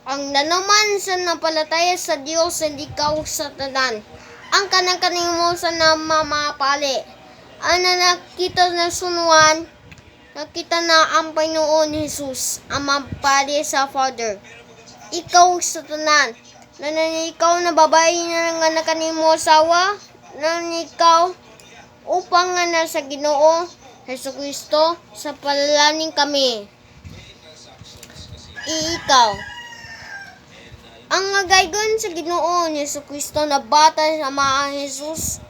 Ang nanuman sa napalataya sa Diyos, hindi ikaw sa tanan. Ang kanang-kaning mo sa namamapali. Ang nakita na sunuan, nakita na ang Panginoon Jesus, ang mapali sa Father. Ikaw sa tanan. Ikaw na babae na nga nakaning mo asawa, ikaw upang nga na sa Ginoo Jesucristo sa palalaning kami. Ikaw ang nagaygon sa Ginoo ni Jesucristo na bata sa Ama Jesus,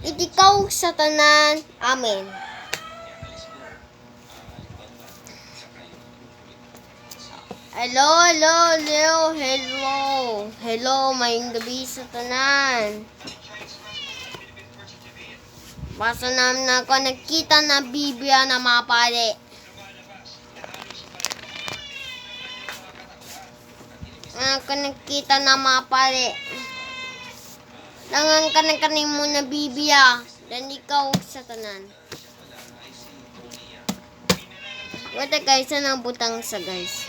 ikaw sa tanan. Amen. Hello, mayong gabi sa tanan. Basta namin ako nakita na Biblia na mapali. Ako nakita na mapali. Langang kanang-kaning mo na Biblia. Dan ikaw sa tanan. Wala guys, ang butang sa guys.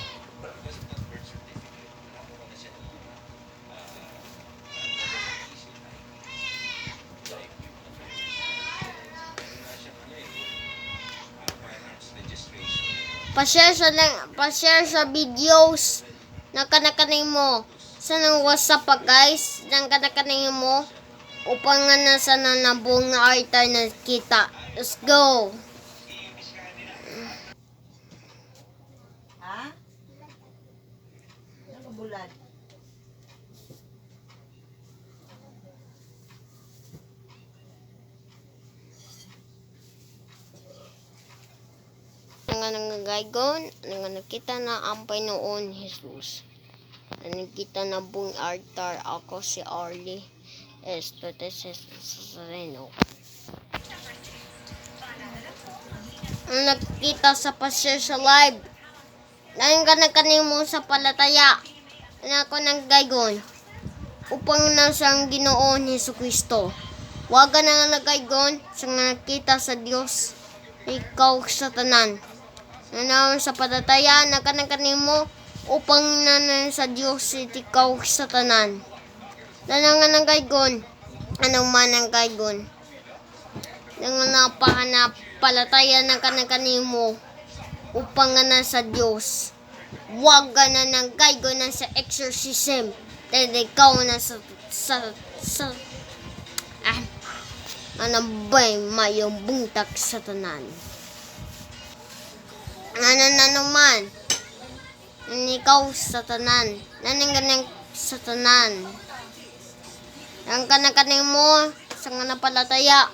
Pa-share sa videos na kanakaning mo sa nang WhatsApp pa guys, nang kanakaning mo upang nga nasa nanabong na altar na kita. Let's go. Ha? Ano bulan? Nga nangagaygon, nga nakita na ang Panginoon Jesus. Nakita na buong altar. Ako si Arlie Sareno. Ang nakita sa pa-share sa live. Nanggana mo sa palataya. Na ako nagaygon. Upang nasang Ginoo ni Jesucristo. Huwag ka na nagaygon sa nakita sa Diyos. Ikaw sa tanan. Nanawin sa palataya na kanang mo upang nanan sa Diyos ikaw sa tanan. Nanangan ng gaygon. Anong man ang gaygon. Nangangapahanap palataya na kanang mo upang nanan sa Diyos. Huwag ka na ng gaygon na sa exorcism. Dahil ikaw na sa ano ba'y mayong bungtak sa tanan. Naman. Ikaw sa tanan. Nanangganang sa tanan. Ang kanakaning mo sa nga napalataya.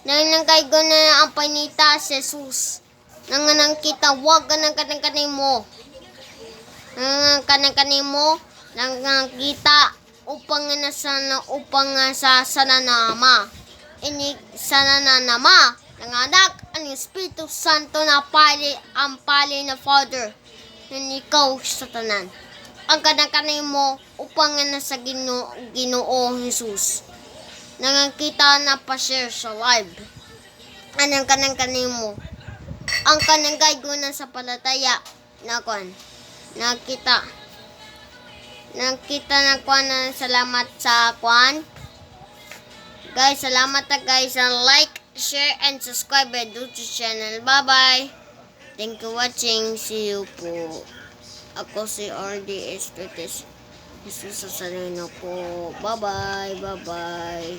Nanangkaygo na ang panita si Jesus. Nanganang kita. Huwag ka ng kanakaning mo. Kanakaning mo. Nangang kita. Upang sa sananama. Ini sananama. Nanganak ang Espiritu Santo na ang pali na Father na ikaw sa tanan. Ang kanakanin mo upang na sa Ginoo Jesus. Nangangkita na pa-share sa live. Anong kanakanin mo? Ang kanangaygo na sa palataya na kwan. Nakita na kwan na salamat sa kwan. Guys, salamat na guys. Like, share, and subscribe my YouTube channel. Bye-bye. Thank you for watching. See you po. Ako si RD Espetes. Jesus sa sareno po. Bye-bye. Bye-bye.